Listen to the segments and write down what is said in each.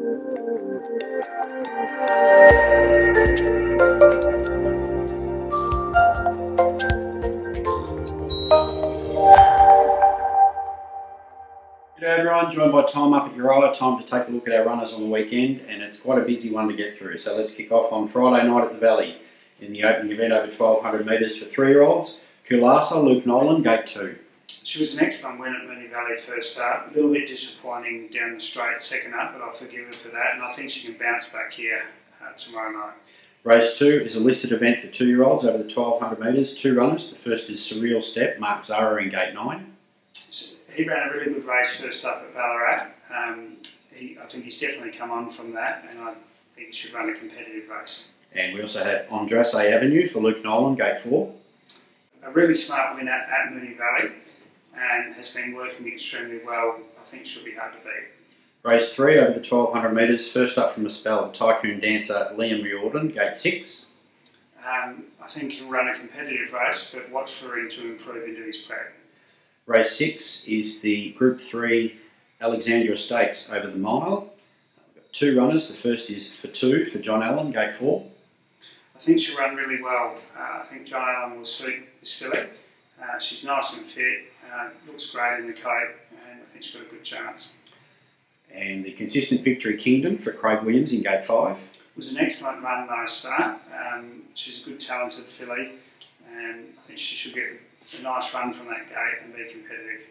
G'day everyone, joined by Tom up at Uriah. Time to take a look at our runners on the weekend, and it's quite a busy one to get through. So let's kick off on Friday night at the Valley in the opening event over 1200 metres for 3-year-olds. Kulasa, Luke Nolan, gate 2. She was an excellent win at Moonee Valley first start. A little bit disappointing down the straight second up, but I'll forgive her for that, and I think she can bounce back here tomorrow night. Race 2 is a listed event for 2-year-olds over the 1200 metres. 2 runners. The first is Surreal Step, Mark Zara in gate 9. He ran a really good race first up at Ballarat. I think he's definitely come on from that, and I think he should run a competitive race. And we also have Andrasse Avenue for Luke Nolan, gate 4. A really smart winner at Moonee Valley, and has been working extremely well. I think she'll be hard to beat. Race 3 over the 1200 metres. First up from a spell, Tycoon Dancer Liam Riordan, gate 6. I think he'll run a competitive race, but watch for him to improve into his prep. Race 6 is the Group 3 Alexandra Stakes over the mile. We've got 2 runners. The first is for 2 for John Allen, gate 4. I think she'll run really well. I think John Allen will suit this filly. She's nice and fit, looks great in the coat, and I think she's got a good chance. And the Consistent Victory Kingdom for Craig Williams in gate 5. It was an excellent run last start. She's a good talented filly, and I think she should get a nice run from that gate and be competitive.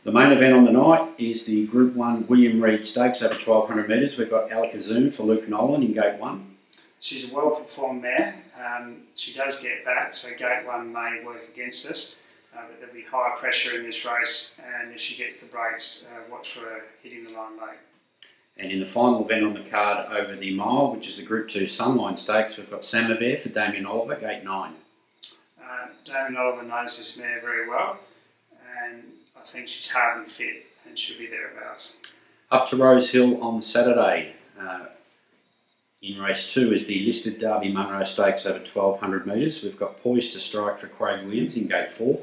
The main event on the night is the Group 1 William Reid Stakes over 1200 metres. We've got Alakazam for Luke Nolan in gate 1. She's a well-performed mare. She does get back, so gate 1 may work against us, but there'll be high pressure in this race, and if she gets the breaks, watch for her hitting the line late. And in the final event on the card over the mile, which is the Group 2 Sunline Stakes, we've got Samovar for Damien Oliver, gate 9. Damien Oliver knows this mare very well, and I think she's hard and fit and should be thereabouts. Up to Rosehill on Saturday. In race 2 is the listed Derby Munro Stakes over 1200 metres. We've got Poised to Strike for Craig Williams in gate 4.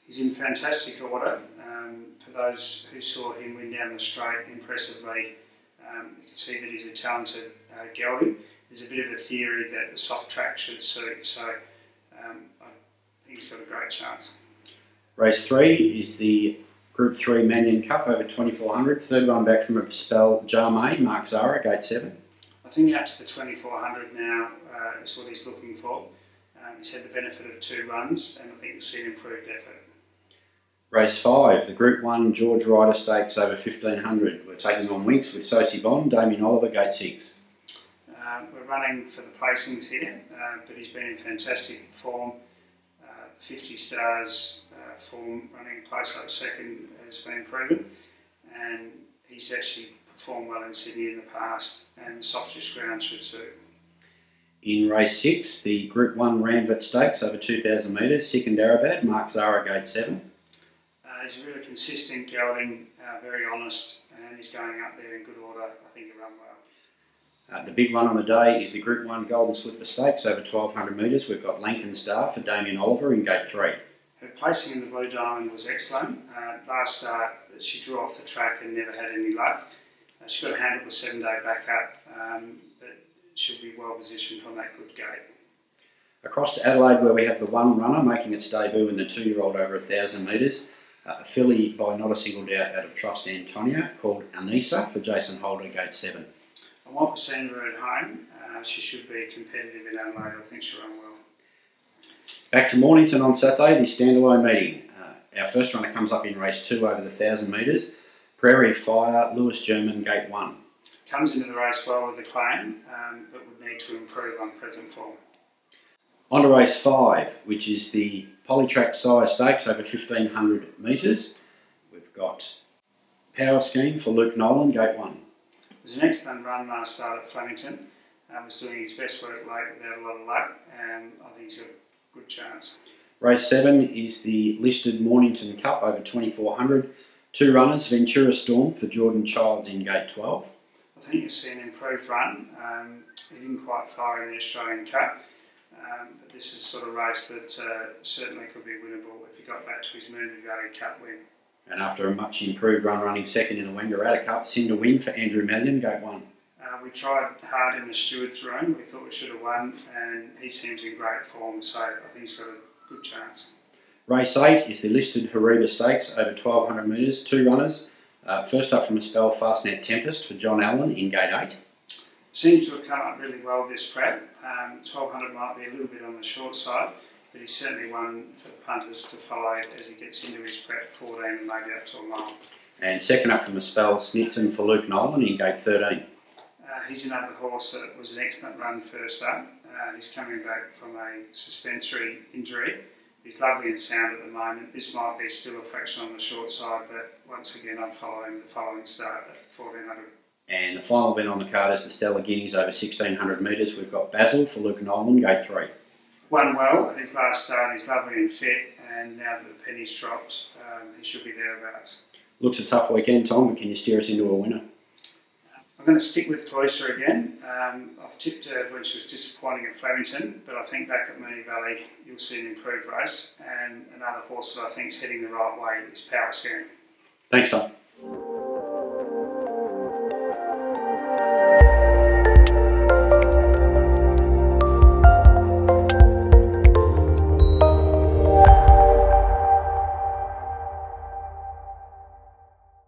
He's in fantastic order. For those who saw him win down the straight impressively, you can see that he's a talented gelding. There's a bit of a theory that the soft track should suit, so I think he's got a great chance. Race 3 is the Group 3 Manion Cup over 2400. Third one back from a spell, Jarmay, Mark Zara, gate 7. I think out to the 2400 now is what he's looking for. He's had the benefit of 2 runs, and I think we'll see an improved effort. Race 5, the Group 1 George Ryder Stakes over 1500. We're taking on Winks with Sosie Bond, Damien Oliver, gate 6. We're running for the placings here, but he's been in fantastic form. 50 stars form, running place up second has been proven, and he's actually performed well in Sydney in the past, and softish ground should suit. In race 6, the Group 1 Ramvet Stakes over 2000 metres, Sikandarabad, Mark Zara, gate 7. He's a really consistent gelding, very honest, and he's going up there in good order. I think he'll run well. The big one on the day is the Group 1 Golden Slipper Stakes over 1200 metres. We've got Lankan Star for Damien Oliver in gate 3. Her placing in the Blue Diamond was excellent. Last start she drew off the track and never had any luck. She's got to handle the 7-day backup, but she'll be well positioned from that good gate. Across to Adelaide, where we have the one runner making its debut in the 2-year-old over 1000 metres. A filly by not a single doubt out of Trust Antonia called Anissa for Jason Holder, gate 7. I want to see her at home. She should be competitive in Adelaide. I think she'll run well. Back to Mornington on Saturday, the standalone meeting. Our first runner comes up in race 2 over the 1000 metres. Prairie Fire, Lewis German, gate 1. Comes into the race well with the claim, but would need to improve on present form. On to race 5, which is the Polytrack Sire Stakes over 1500 metres. We've got Power Scheme for Luke Nolan, gate 1. It was an excellent run last start at Flemington. Was doing his best work late without a lot of luck, and I think he's got a good chance. Race 7 is the listed Mornington Cup over 2400. 2 runners, Ventura Storm for Jordan Childs in gate 12. I think you'll see an improved run. He didn't quite fire in the Australian Cup, but this is the sort of race that certainly could be winnable if he got back to his Moonee Valley Cup win. And after a much improved run running second in the Wangaratta Cup, Cinder win for Andrew Mannion, gate 1. We tried hard in the stewards room. We thought we should have won, and he seems in great form, so I think he's got a good chance. Race 8 is the listed Hariba Stakes over 1200 metres, 2 runners. First up from a spell, Fastnet Tempest for John Allen in gate 8. Seems to have come up really well this prep. 1200 might be a little bit on the short side, but he's certainly one for the punters to follow as he gets into his prep 14 and maybe up to a mile. And second up from a spell, Snitson for Luke Nolan in gate 13. He's another horse that was an excellent run first up. He's coming back from a suspensory injury. He's lovely and sound at the moment. This might be still a fraction on the short side, but once again I'm following the following start at 1400. And the final event on the card is the Stella Guineas over 1600 metres. We've got Basil for Luke Nolan, gate 3. Won well at his last start. He's lovely and fit, and now that the penny's dropped, he should be thereabouts. Looks a tough weekend, Tom, but can you steer us into a winner? I'm going to stick with Cloister again. I've tipped her when she was disappointing at Flemington, but I think back at Moonee Valley you'll see an improved race, and another horse that I think is heading the right way is Power Scan. Thanks, Tom.